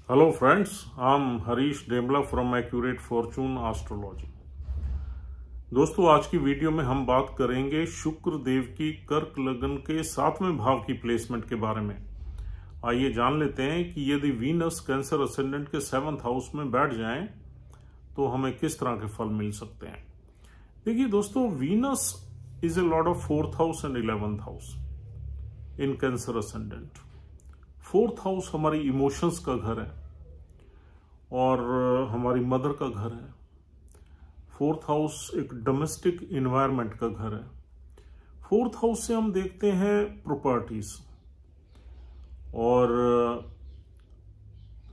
Hello friends, I'm Harish Demla from Accurate Fortune Astrology। दोस्तों, आज की वीडियो में हम बात करेंगे शुक्र देव की कर्क लग्न के 7वें भाव की प्लेसमेंट के बारे में। आइए जान लेते हैं कि यदि वीनस कैंसर असेंडेंट के 7th हाउस में बैठ जाएं तो हमें किस तरह के फल मिल सकते हैं। देखिए दोस्तों, Venus is a Lord of 4th house and 11th house in cancer ascendant. 4th house हमारी इमोशंस का घर है और हमारी मदर का घर है। 4th हाउस एक डोमेस्टिक इन्वायरमेंट का घर है। 4th हाउस से हम देखते हैं प्रॉपर्टीज और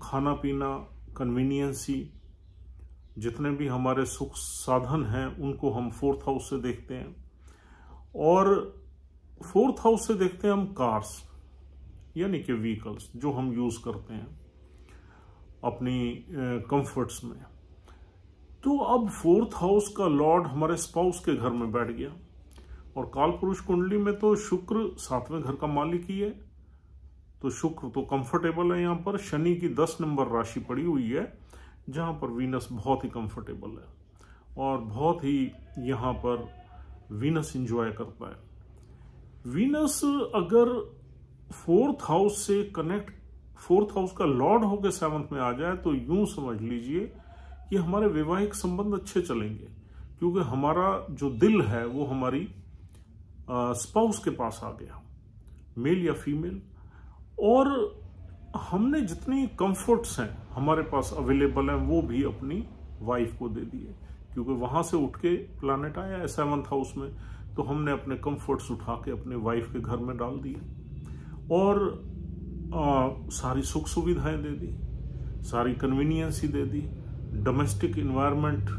खाना पीना, कन्वीनियंसी, जितने भी हमारे सुख साधन हैं उनको हम 4th हाउस से देखते हैं। और 4th हाउस से देखते हैं हम कार्स, यानी कि व्हीकल्स जो हम यूज करते हैं अपनी कंफर्ट्स में। तो अब 4th हाउस का लॉर्ड हमारे स्पाउस के घर में बैठ गया और काल पुरुष कुंडली में तो शुक्र 7वें घर का मालिक ही है, तो शुक्र तो कंफर्टेबल है। यहाँ पर शनि की 10 नंबर राशि पड़ी हुई है जहां पर वीनस बहुत ही कंफर्टेबल है और बहुत ही यहाँ पर वीनस एंजॉय करता है। वीनस अगर 4th हाउस से कनेक्ट, 4th हाउस का लॉर्ड होकर 7th में आ जाए तो यूं समझ लीजिए कि हमारे वैवाहिक संबंध अच्छे चलेंगे, क्योंकि हमारा जो दिल है वो हमारी स्पाउस के पास आ गया, मेल या फीमेल। और हमने जितनी कंफर्ट्स हैं हमारे पास अवेलेबल हैं वो भी अपनी वाइफ को दे दिए, क्योंकि वहां से उठ के प्लैनेट आया है 7th हाउस में, तो हमने अपने कंफर्ट्स उठा के अपने वाइफ के घर में डाल दिए और सारी सुख सुविधाएं दे दी, सारी कन्वीनियंस ही दे दी, domestic environment,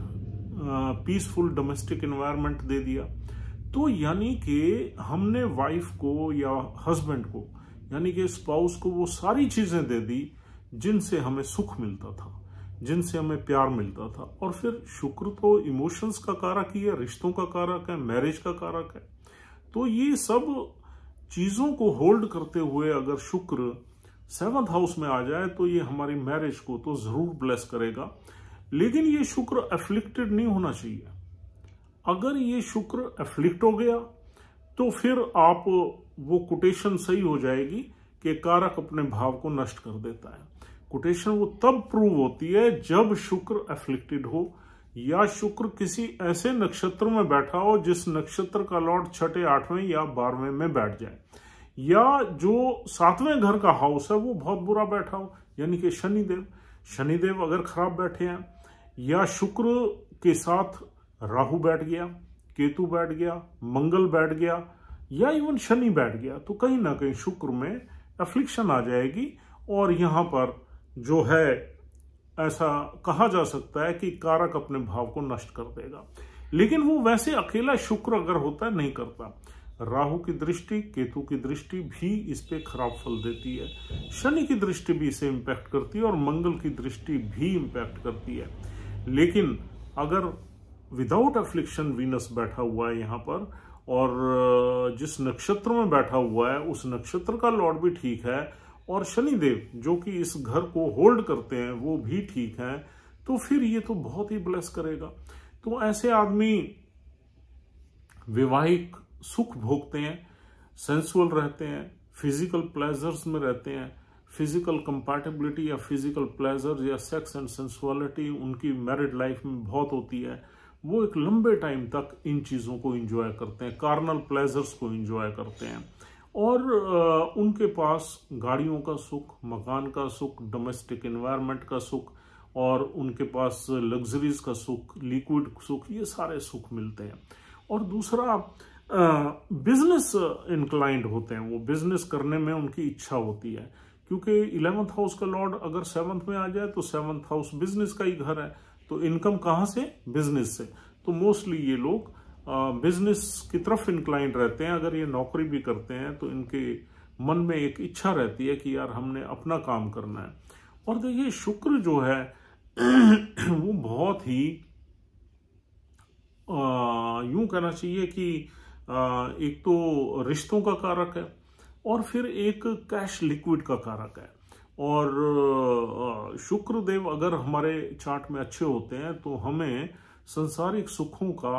peaceful domestic environment दे दिया। तो यानी कि हमने वाइफ को या हस्बैंड को, यानी कि स्पाउस को, वो सारी चीजें दे दी जिनसे हमें सुख मिलता था, जिनसे हमें प्यार मिलता था। और फिर शुक्र तो इमोशंस का कारक ही है, रिश्तों का कारक है, मैरिज का कारक है। तो ये सब चीजों को होल्ड करते हुए अगर शुक्र 7th हाउस में आ जाए तो ये हमारी मैरिज को तो जरूर ब्लेस करेगा। लेकिन ये शुक्र एफ्लिक्टेड नहीं होना चाहिए। अगर ये शुक्र एफ्लिक्ट हो गया तो फिर आप, वो कोटेशन सही हो जाएगी कि कारक अपने भाव को नष्ट कर देता है। कोटेशन वो तब प्रूव होती है जब शुक्र एफ्लिक्टेड हो या शुक्र किसी ऐसे नक्षत्र में बैठा हो जिस नक्षत्र का लॉर्ड 6, 8वें या 12वें में बैठ जाए, या जो 7वें घर का हाउस है वो बहुत बुरा बैठा हो, यानी कि शनिदेव अगर खराब बैठे हैं, या शुक्र के साथ राहु बैठ गया, केतु बैठ गया, मंगल बैठ गया, या इवन शनि बैठ गया, तो कहीं ना कहीं शुक्र में एफ्लिक्शन आ जाएगी। और यहां पर जो है ऐसा कहा जा सकता है कि कारक अपने भाव को नष्ट कर देगा। लेकिन वो वैसे अकेला शुक्र अगर होता है नहीं करता। राहु की दृष्टि, केतु की दृष्टि भी इस पे खराब फल देती है, शनि की दृष्टि भी इसे इंपैक्ट करती है और मंगल की दृष्टि भी इंपैक्ट करती है। लेकिन अगर विदाउट एफ्लिक्शन वीनस बैठा हुआ है यहाँ पर और जिस नक्षत्र में बैठा हुआ है उस नक्षत्र का लॉर्ड भी ठीक है और शनिदेव जो कि इस घर को होल्ड करते हैं वो भी ठीक है, तो फिर ये तो बहुत ही ब्लेस करेगा। तो ऐसे आदमी वैवाहिक सुख भोगते हैं, सेंसुअल रहते हैं, फिजिकल प्लेजर्स में रहते हैं। फिजिकल कंपैटिबिलिटी या फिजिकल प्लेजर या सेक्स एंड सेंसुअलिटी उनकी मैरिड लाइफ में बहुत होती है। वो एक लंबे टाइम तक इन चीजों को एंजॉय करते हैं, कार्नल प्लेजर्स को एंजॉय करते हैं। और उनके पास गाड़ियों का सुख, मकान का सुख, डोमेस्टिक एनवायरनमेंट का सुख और उनके पास लग्जरीज का सुख, लिक्विड सुख, ये सारे सुख मिलते हैं। और दूसरा, बिजनेस इंक्लाइंड होते हैं, वो बिजनेस करने में उनकी इच्छा होती है, क्योंकि 11th हाउस का लॉर्ड अगर 7th में आ जाए तो 7th हाउस बिजनेस का ही घर है, तो इनकम कहां से? बिजनेस से। तो मोस्टली ये लोग बिजनेस की तरफ इंक्लाइंड रहते हैं। अगर ये नौकरी भी करते हैं तो इनके मन में एक इच्छा रहती है कि यार हमने अपना काम करना है। और देखिए शुक्र जो है वो बहुत ही यूं कहना चाहिए कि एक तो रिश्तों का कारक है और फिर एक कैश लिक्विड का कारक है। और शुक्रदेव अगर हमारे चार्ट में अच्छे होते हैं तो हमें संसारिक सुखों का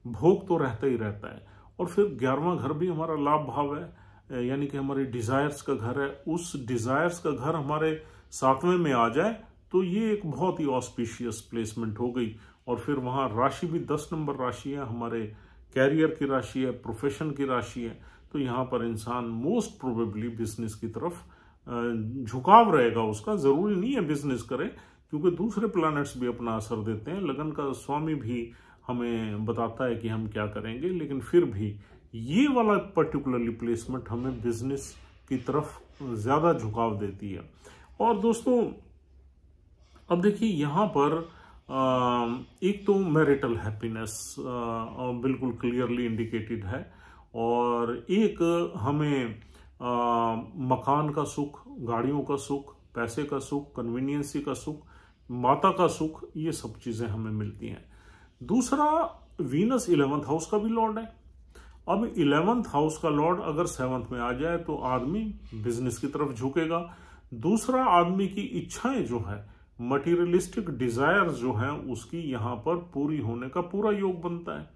भोग तो रहता ही रहता है। और फिर 11वां घर भी हमारा लाभ भाव है, यानी कि हमारी डिजायर्स का घर है। उस डिजायर्स का घर हमारे 7वें में आ जाए तो ये एक बहुत ही ऑस्पिशियस प्लेसमेंट हो गई। और फिर वहाँ राशि भी 10 नंबर राशि है, हमारे कैरियर की राशि है, प्रोफेशन की राशि है। तो यहाँ पर इंसान मोस्ट प्रोबेबली बिजनेस की तरफ झुकाव रहेगा उसका। जरूरी नहीं है बिजनेस करे, क्योंकि दूसरे प्लैनेट्स भी अपना असर देते हैं। लगन का स्वामी भी हमें बताता है कि हम क्या करेंगे, लेकिन फिर भी ये वाला पर्टिकुलरली प्लेसमेंट हमें बिजनेस की तरफ ज्यादा झुकाव देती है। और दोस्तों अब देखिए यहाँ पर एक तो मैरिटल हैप्पीनेस बिल्कुल क्लियरली इंडिकेटेड है, और एक हमें मकान का सुख, गाड़ियों का सुख, पैसे का सुख, कन्वीनियंसी का सुख, माता का सुख, ये सब चीजें हमें मिलती हैं। दूसरा, वीनस 11th हाउस का भी लॉर्ड है। अब 11th हाउस का लॉर्ड अगर 7th में आ जाए तो आदमी बिजनेस की तरफ झुकेगा। दूसरा, आदमी की इच्छाएं जो है, मटीरियलिस्टिक डिजायर्स जो हैं, उसकी यहाँ पर पूरी होने का पूरा योग बनता है,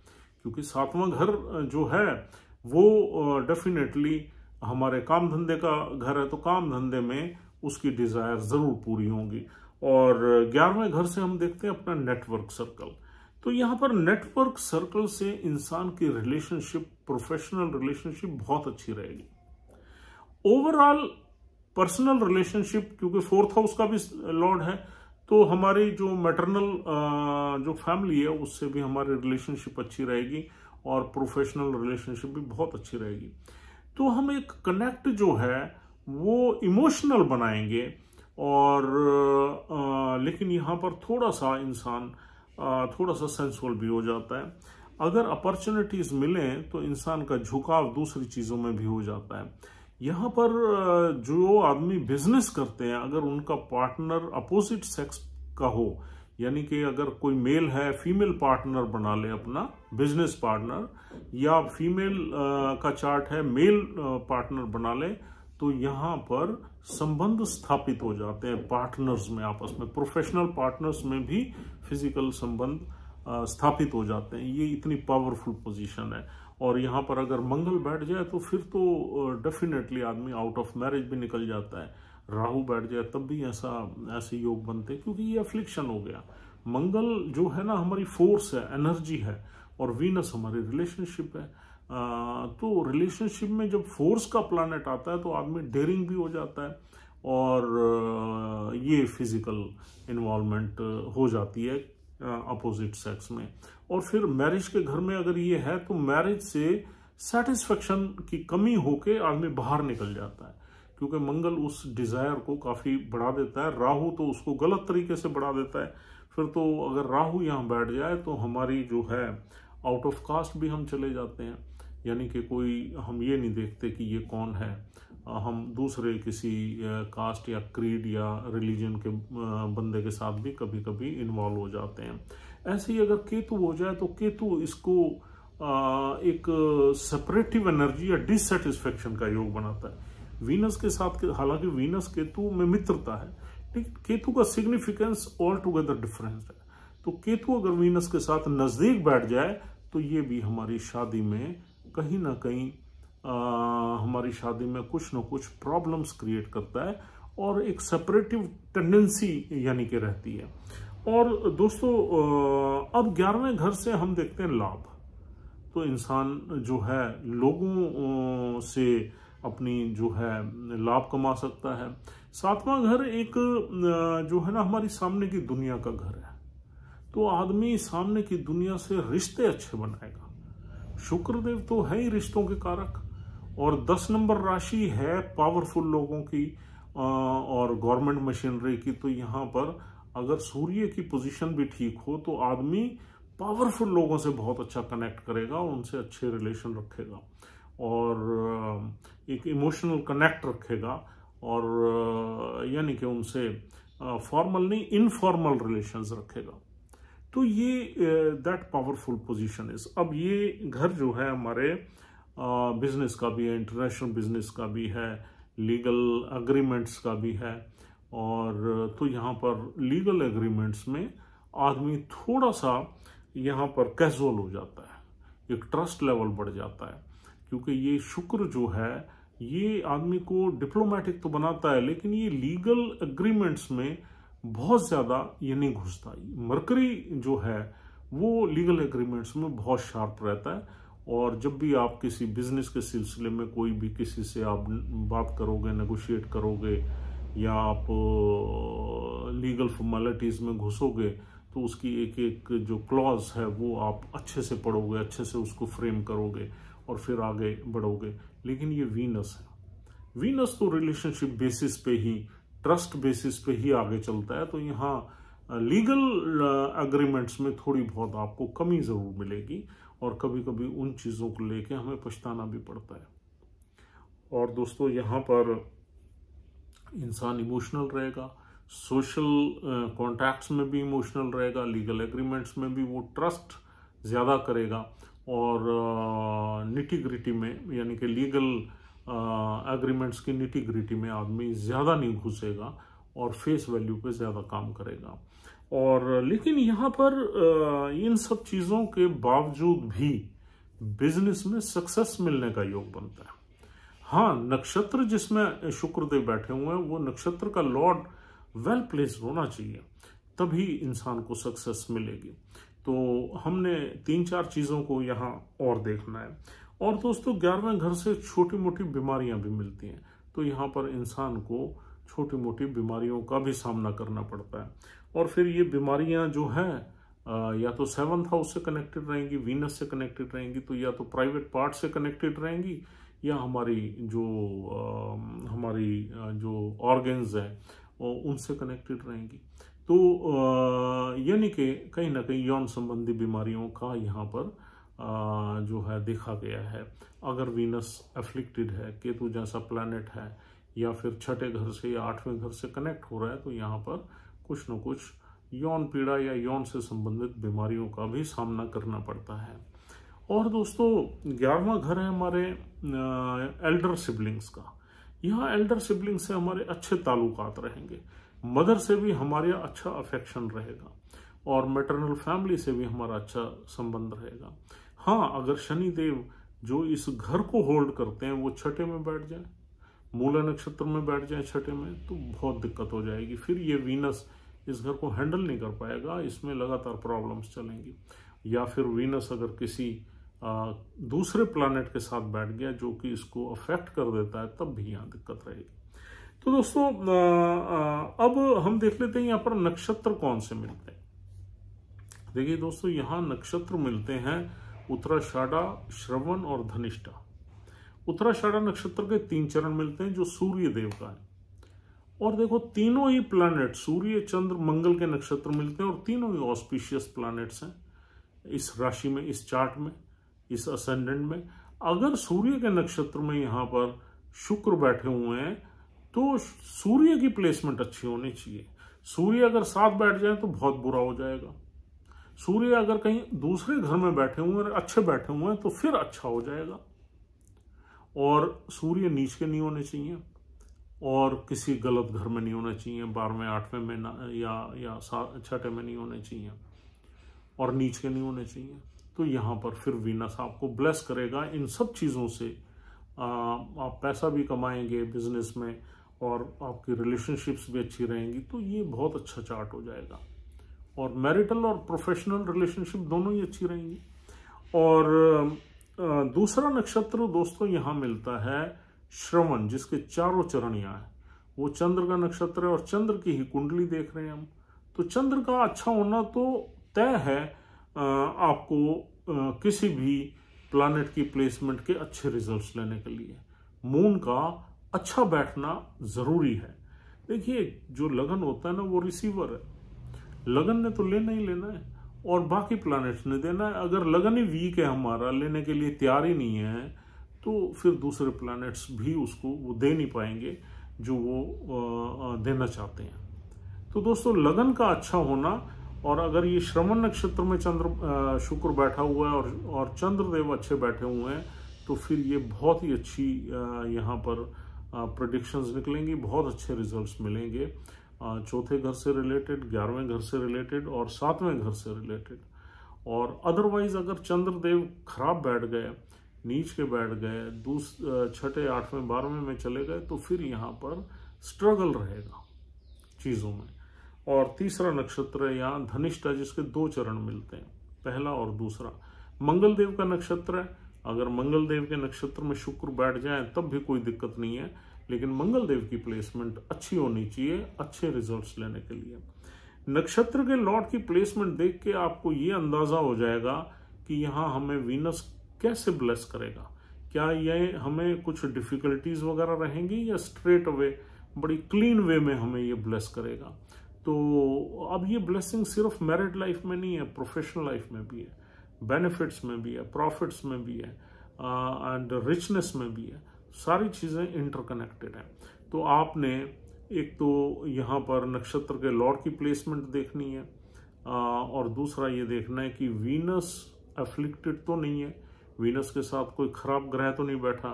क्योंकि 7वां घर जो है वो डेफिनेटली हमारे काम धंधे का घर है, तो काम धंधे में उसकी डिजायर जरूर पूरी होंगी। और 11वें घर से हम देखते हैं अपना नेटवर्क सर्कल। तो यहाँ पर नेटवर्क सर्कल से इंसान की रिलेशनशिप, प्रोफेशनल रिलेशनशिप बहुत अच्छी रहेगी। ओवरऑल पर्सनल रिलेशनशिप, क्योंकि 4th हाउस का भी लॉर्ड है, तो हमारी जो मैटरनल जो फैमिली है उससे भी हमारी रिलेशनशिप अच्छी रहेगी, और प्रोफेशनल रिलेशनशिप भी बहुत अच्छी रहेगी। तो हम एक कनेक्ट जो है वो इमोशनल बनाएंगे। और लेकिन यहाँ पर थोड़ा सा इंसान थोड़ा सा सेंसुअल भी हो जाता है। अगर अपॉर्चुनिटीज मिलें तो इंसान का झुकाव दूसरी चीजों में भी हो जाता है। यहाँ पर जो आदमी बिजनेस करते हैं, अगर उनका पार्टनर अपोजिट सेक्स का हो, यानी कि अगर कोई मेल है फीमेल पार्टनर बना ले अपना बिजनेस पार्टनर, या फीमेल का चार्ट है मेल पार्टनर बना ले, तो यहाँ पर संबंध स्थापित हो जाते हैं पार्टनर्स में, आपस में प्रोफेशनल पार्टनर्स में भी फिजिकल संबंध स्थापित हो जाते हैं। ये इतनी पावरफुल पोजीशन है। और यहाँ पर अगर मंगल बैठ जाए तो फिर तो डेफिनेटली आदमी आउट ऑफ मैरिज भी निकल जाता है। राहु बैठ जाए तब भी ऐसे योग बनते हैं, क्योंकि ये अफ्लिक्शन हो गया। मंगल जो है ना हमारी फोर्स है, एनर्जी है, और वीनस हमारी रिलेशनशिप है। तो रिलेशनशिप में जब फोर्स का प्लैनेट आता है तो आदमी डेयरिंग भी हो जाता है, और ये फिजिकल इन्वॉल्वमेंट हो जाती है अपोजिट सेक्स में। और फिर मैरिज के घर में अगर ये है तो मैरिज से सेटिस्फेक्शन की कमी होके आदमी बाहर निकल जाता है, क्योंकि मंगल उस डिजायर को काफी बढ़ा देता है, राहु तो उसको गलत तरीके से बढ़ा देता है। फिर तो अगर राहु यहाँ बैठ जाए तो हमारी जो है आउट ऑफ कास्ट भी हम चले जाते हैं, यानी कि कोई हम ये नहीं देखते कि ये कौन है, हम दूसरे किसी कास्ट या क्रीड या रिलीजन के बंदे के साथ भी कभी कभी इन्वॉल्व हो जाते हैं। ऐसे ही अगर केतु हो जाए तो केतु इसको एक सेपरेटिव एनर्जी या डिससेटिस्फेक्शन का योग बनाता है। वीनस के साथ, हालांकि वीनस केतु में मित्रता है, लेकिन केतु का सिग्निफिकेंस ऑल टुगेदर डिफरेंट है। तो केतु अगर वीनस के साथ नजदीक बैठ जाए तो ये भी हमारी शादी में कहीं ना कहीं हमारी शादी में कुछ ना कुछ प्रॉब्लम्स क्रिएट करता है, और एक सेपरेटिव टेंडेंसी यानी कि रहती है। और दोस्तों अब 11वें घर से हम देखते हैं लाभ। तो इंसान जो है लोगों से अपनी जो है लाभ कमा सकता है। 7वां घर एक जो है ना हमारी सामने की दुनिया का घर है, तो आदमी सामने की दुनिया से रिश्ते अच्छे बनाएगा। शुक्रदेव तो है ही रिश्तों के कारक, और 10 नंबर राशि है पावरफुल लोगों की और गवर्नमेंट मशीनरी की। तो यहाँ पर अगर सूर्य की पोजीशन भी ठीक हो तो आदमी पावरफुल लोगों से बहुत अच्छा कनेक्ट करेगा, उनसे अच्छे रिलेशन रखेगा, और एक इमोशनल कनेक्ट रखेगा, और यानी कि उनसे फॉर्मल नहीं इनफॉर्मल रिलेशंस रखेगा। तो ये दैट पावरफुल पोजीशन इज। अब ये घर जो है हमारे बिजनेस का भी है, इंटरनेशनल बिजनेस का भी है, लीगल अग्रीमेंट्स का भी है, और तो यहाँ पर लीगल एग्रीमेंट्स में आदमी थोड़ा सा यहाँ पर कैजुअल हो जाता है, एक ट्रस्ट लेवल बढ़ जाता है, क्योंकि ये शुक्र जो है ये आदमी को डिप्लोमेटिक तो बनाता है, लेकिन ये लीगल एग्रीमेंट्स में बहुत ज़्यादा ये नहीं घुसता। मरकरी जो है वो लीगल एग्रीमेंट्स में बहुत शार्प रहता है, और जब भी आप किसी बिजनेस के सिलसिले में कोई भी किसी से आप बात करोगे, नेगोशिएट करोगे, या आप लीगल फॉर्मेलिटीज़ में घुसोगे, तो उसकी एक एक जो क्लॉज है वो आप अच्छे से पढ़ोगे, अच्छे से उसको फ्रेम करोगे और फिर आगे बढ़ोगे। लेकिन ये वीनस है, वीनस तो रिलेशनशिप बेसिस पे ही, ट्रस्ट बेसिस पे ही आगे चलता है। तो यहाँ लीगल एग्रीमेंट्स में थोड़ी बहुत आपको कमी ज़रूर मिलेगी, और कभी कभी उन चीज़ों को लेके हमें पछताना भी पड़ता है। और दोस्तों यहाँ पर इंसान इमोशनल रहेगा, सोशल कॉन्टैक्ट्स में भी इमोशनल रहेगा, लीगल एग्रीमेंट्स में भी वो ट्रस्ट ज़्यादा करेगा, और निटी ग्रिटी में यानी कि लीगल एग्रीमेंट्स की निटी ग्रिटी में आदमी ज़्यादा नहीं घुसेगा और फेस वैल्यू पे ज़्यादा काम करेगा। और लेकिन यहाँ पर इन सब चीज़ों के बावजूद भी बिजनेस में सक्सेस मिलने का योग बनता है। हाँ, नक्षत्र जिसमें शुक्रदेव बैठे हुए हैं वो नक्षत्र का लॉर्ड वेल प्लेस्ड होना चाहिए, तभी इंसान को सक्सेस मिलेगी। तो हमने 3-4 चीज़ों को यहाँ और देखना है। और दोस्तों 11वें घर से छोटी मोटी बीमारियां भी मिलती हैं, तो यहाँ पर इंसान को छोटी मोटी बीमारियों का भी सामना करना पड़ता है। और फिर ये बीमारियां जो हैं या तो 7th हाउस से कनेक्टेड रहेंगी, वीनस से कनेक्टेड रहेंगी, तो या तो प्राइवेट पार्ट से कनेक्टेड रहेंगी, या हमारी जो ऑर्गन्स हैं उनसे कनेक्टेड रहेंगी। तो यानी कि कहीं ना कहीं यौन संबंधी बीमारियों का यहाँ पर जो है देखा गया है। अगर वीनस एफ्लिक्टेड है, केतु जैसा प्लैनेट है, या फिर 6ठे घर से या 8वें घर से कनेक्ट हो रहा है, तो यहाँ पर कुछ न कुछ यौन पीड़ा या यौन से संबंधित बीमारियों का भी सामना करना पड़ता है। और दोस्तों 11वां घर है हमारे एल्डर सिबलिंग्स का। यहाँ एल्डर सिबलिंग से हमारे अच्छे ताल्लुकात रहेंगे, मदर से भी हमारे अच्छा अफेक्शन रहेगा, और मैटरनल फैमिली से भी हमारा अच्छा संबंध रहेगा। हाँ, अगर शनिदेव जो इस घर को होल्ड करते हैं वो 6ठे में बैठ जाए, मूला नक्षत्र में बैठ जाए 6ठे में, तो बहुत दिक्कत हो जाएगी। फिर ये वीनस इस घर को हैंडल नहीं कर पाएगा, इसमें लगातार प्रॉब्लम्स चलेंगी। या फिर वीनस अगर किसी दूसरे प्लैनेट के साथ बैठ गया जो कि इसको अफेक्ट कर देता है, तब भी यहाँ दिक्कत रहेगी। तो दोस्तों अब हम देख लेते हैं यहाँ पर नक्षत्र कौन से मिलते हैं। देखिए दोस्तों, यहाँ नक्षत्र मिलते हैं उत्तराषाढ़ा, श्रवण और धनिष्ठा। उत्तराषाढ़ा नक्षत्र के 3 चरण मिलते हैं जो सूर्य देव का है। और देखो तीनों ही प्लैनेट सूर्य, चंद्र, मंगल के नक्षत्र मिलते हैं, और तीनों ही ऑस्पिशियस प्लैनेट्स हैं इस राशि में, इस चार्ट में, इस असेंडेंट में। अगर सूर्य के नक्षत्र में यहाँ पर शुक्र बैठे हुए हैं तो सूर्य की प्लेसमेंट अच्छी होनी चाहिए। सूर्य अगर साथ बैठ जाए तो बहुत बुरा हो जाएगा। सूर्य अगर कहीं दूसरे घर में बैठे हुए हैं, अच्छे बैठे हुए हैं, तो फिर अच्छा हो जाएगा। और सूर्य नीच के नहीं होने चाहिए, और किसी गलत घर में नहीं होना चाहिए, 12वें 8वें में या 6ठे में नहीं होने चाहिए, और नीच के नहीं होने चाहिए। तो यहाँ पर फिर वीनस आपको ब्लेस करेगा इन सब चीज़ों से। आप पैसा भी कमाएंगे बिजनेस में, और आपकी रिलेशनशिप्स भी अच्छी रहेंगी, तो ये बहुत अच्छा चार्ट हो जाएगा। और मैरिटल और प्रोफेशनल रिलेशनशिप दोनों ही अच्छी रहेंगी। और दूसरा नक्षत्र दोस्तों यहाँ मिलता है श्रवण, जिसके 4 चरण यहाँ है। वो चंद्र का नक्षत्र है, और चंद्र की ही कुंडली देख रहे हैं हम। तो चंद्र का अच्छा होना तो तय है, आपको किसी भी प्लैनेट की प्लेसमेंट के अच्छे रिजल्ट्स लेने के लिए मून का अच्छा बैठना जरूरी है। देखिए, जो लगन होता है ना, वो रिसीवर है। लगन ने तो लेना ही लेना है, और बाकी प्लैनेट्स ने देना है। अगर लगन ही वीक है, हमारा लेने के लिए तैयार ही नहीं है, तो फिर दूसरे प्लैनेट्स भी उसको वो दे नहीं पाएंगे जो वो देना चाहते हैं। तो दोस्तों लगन का अच्छा होना, और अगर ये श्रवण नक्षत्र में शुक्र बैठा हुआ है और चंद्रदेव अच्छे बैठे हुए हैं, तो फिर ये बहुत ही अच्छी यहाँ पर प्रेडिक्शंस निकलेंगी, बहुत अच्छे रिजल्ट्स मिलेंगे। चौथे घर से रिलेटेड, 11वें घर से रिलेटेड और 7वें घर से रिलेटेड। और अदरवाइज अगर चंद्रदेव खराब बैठ गए, नीच के बैठ गए, छठे, 8वें, 12वें में चले गए, तो फिर यहाँ पर स्ट्रगल रहेगा चीजों में। और तीसरा नक्षत्र है यहाँ धनिष्ठा, जिसके 2 चरण मिलते हैं, पहला और दूसरा। मंगल देव का नक्षत्र है, अगर मंगल देव के नक्षत्र में शुक्र बैठ जाए तब भी कोई दिक्कत नहीं है, लेकिन मंगल देव की प्लेसमेंट अच्छी होनी चाहिए अच्छे रिजल्ट्स लेने के लिए। नक्षत्र के लॉर्ड की प्लेसमेंट देख के आपको ये अंदाजा हो जाएगा कि यहाँ हमें वीनस कैसे ब्लेस करेगा। क्या ये हमें कुछ डिफिकल्टीज वगैरह रहेंगी या स्ट्रेट अवे बड़ी क्लीन वे में हमें ये ब्लेस करेगा। तो अब ये ब्लेसिंग सिर्फ मैरिड लाइफ में नहीं है, प्रोफेशनल लाइफ में भी है, बेनिफिट्स में भी है, प्रॉफिट्स में भी है, एंड रिचनेस में भी है। सारी चीजें इंटरकनेक्टेड हैं। तो आपने एक तो यहाँ पर नक्षत्र के लॉर्ड की प्लेसमेंट देखनी है, और दूसरा ये देखना है कि वीनस अफ्लिक्टेड तो नहीं है, वीनस के साथ कोई खराब ग्रह तो नहीं बैठा,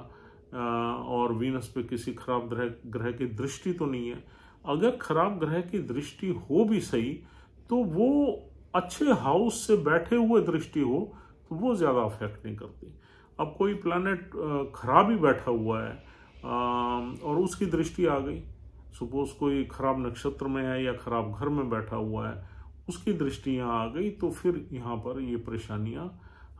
और वीनस पे किसी खराब ग्रह की दृष्टि तो नहीं है। अगर खराब ग्रह की दृष्टि हो भी सही, तो वो अच्छे हाउस से बैठे हुए दृष्टि हो तो वो ज्यादा अफेक्ट नहीं करती। अब कोई प्लैनेट खराब ही बैठा हुआ है और उसकी दृष्टि आ गई, सपोज कोई खराब नक्षत्र में है या खराब घर में बैठा हुआ है, उसकी दृष्टि यहाँ आ गई, तो फिर यहाँ पर ये परेशानियां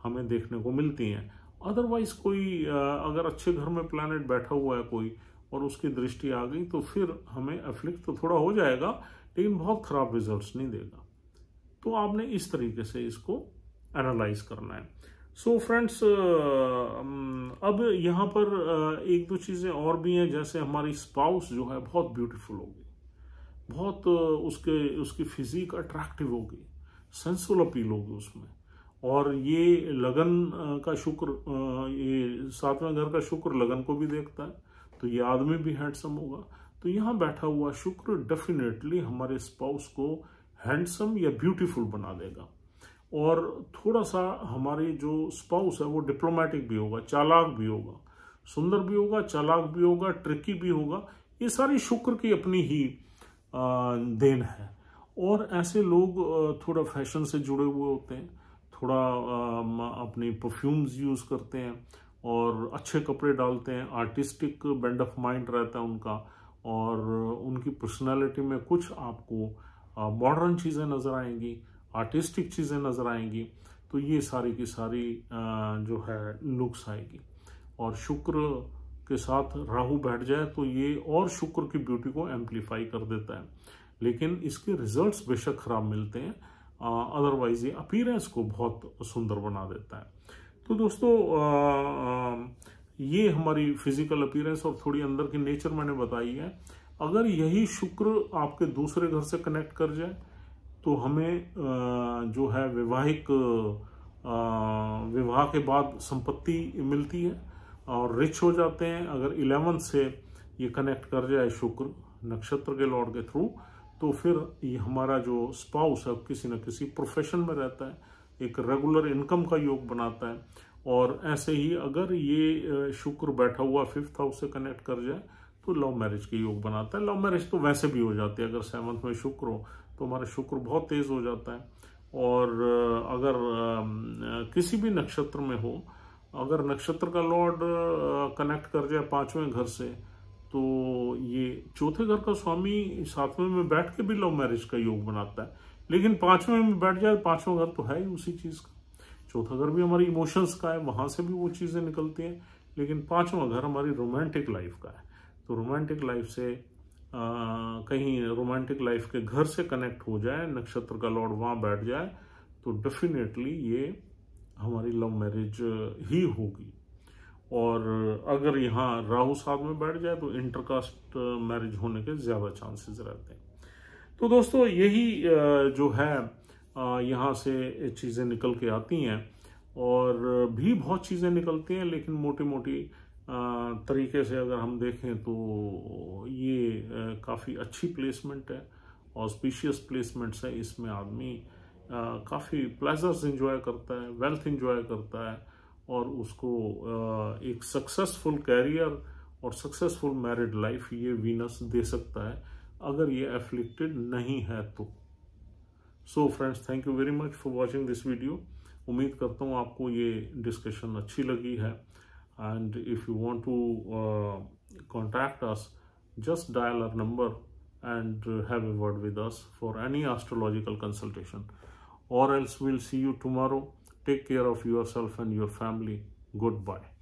हमें देखने को मिलती हैं। अदरवाइज कोई अगर अच्छे घर में प्लैनेट बैठा हुआ है कोई और उसकी दृष्टि आ गई, तो फिर हमें अफ्लिक्ट तो थोड़ा हो जाएगा, लेकिन बहुत खराब रिजल्ट्स नहीं देगा। तो आपने इस तरीके से इसको एनालाइज करना है। सो फ्रेंड्स, अब यहाँ पर एक दो चीजें और भी हैं, जैसे हमारी स्पाउस जो है बहुत ब्यूटीफुल होगी, बहुत उसकी फिजिक अट्रैक्टिव होगी, सेंसुअल अपील होगी उसमें। और ये लगन का शुक्र, ये 7वें घर का शुक्र लगन को भी देखता है, तो ये आदमी भी हैंडसम होगा। तो यहाँ बैठा हुआ शुक्र डेफिनेटली हमारे स्पाउस को हैंडसम या ब्यूटीफुल बना देगा। और थोड़ा सा हमारे जो स्पाउस है वो डिप्लोमेटिक भी होगा, चालाक भी होगा, सुंदर भी होगा, चालाक भी होगा, ट्रिकी भी होगा। ये सारी शुक्र की अपनी ही देन है। और ऐसे लोग थोड़ा फैशन से जुड़े हुए होते हैं, थोड़ा अपनी परफ्यूम्स यूज करते हैं और अच्छे कपड़े डालते हैं, आर्टिस्टिक बेंड ऑफ माइंड रहता है उनका, और उनकी पर्सनालिटी में कुछ आपको मॉडर्न चीजें नजर आएंगी, आर्टिस्टिक चीजें नजर आएंगी। तो ये सारी की सारी जो है लुक्स आएगी। और शुक्र के साथ राहु बैठ जाए तो ये और शुक्र की ब्यूटी को एम्पलीफाई कर देता है, लेकिन इसके रिजल्ट्स बेशक खराब मिलते हैं, अदरवाइज ये अपीयरेंस को बहुत सुंदर बना देता है। तो दोस्तों, ये हमारी फिजिकल अपीयरेंस और थोड़ी अंदर की नेचर मैंने बताई है। अगर यही शुक्र आपके दूसरे घर से कनेक्ट कर जाए तो हमें जो है विवाह के बाद संपत्ति मिलती है और रिच हो जाते हैं। अगर 11 से ये कनेक्ट कर जाए शुक्र नक्षत्र के लॉर्ड के थ्रू, तो फिर ये हमारा जो स्पाउस है किसी न किसी प्रोफेशन में रहता है, एक रेगुलर इनकम का योग बनाता है। और ऐसे ही अगर ये शुक्र बैठा हुआ 5th हाउस से कनेक्ट कर जाए तो लव मैरिज के योग बनाता है। लव मैरिज तो वैसे भी हो जाती है, अगर 7th में शुक्र हो तो हमारा शुक्र बहुत तेज हो जाता है। और अगर किसी भी नक्षत्र में हो, अगर नक्षत्र का लॉर्ड कनेक्ट कर जाए 5वें घर से, तो ये चौथे घर का स्वामी 7वें में बैठ के भी लव मैरिज का योग बनाता है। लेकिन 5वें में बैठ जाए, 5वां घर तो है ही उसी चीज का, चौथा घर भी हमारी इमोशंस का है, वहां से भी वो चीजें निकलती हैं। लेकिन 5वां घर हमारी रोमांटिक लाइफ का है। तो रोमांटिक लाइफ से कहीं रोमांटिक लाइफ के घर से कनेक्ट हो जाए, नक्षत्र का लॉर्ड वहां बैठ जाए, तो डेफिनेटली ये हमारी लव मैरिज ही होगी। और अगर यहाँ राहु साथ में बैठ जाए तो इंटरकास्ट मैरिज होने के ज्यादा चांसेस रहते हैं। तो दोस्तों, यही जो है यहाँ से चीजें निकल के आती हैं, और भी बहुत चीजें निकलती हैं, लेकिन मोटी मोटी तरीके से अगर हम देखें तो ये काफ़ी अच्छी प्लेसमेंट है, ऑस्पिशियस प्लेसमेंट्स है। इसमें आदमी काफ़ी प्लेजर्स एंजॉय करता है, वेल्थ एंजॉय करता है, और उसको एक सक्सेसफुल कैरियर और सक्सेसफुल मैरिड लाइफ ये वीनस दे सकता है अगर ये एफ्लिक्टेड नहीं है तो। So friends, thank you very much for watching this video. उम्मीद करता हूँ आपको ये डिस्कशन अच्छी लगी है। And if you want to contact us, just dial our number and have a word with us for any astrological consultation, or else we'll see you tomorrow. Take care of yourself and your family. Goodbye.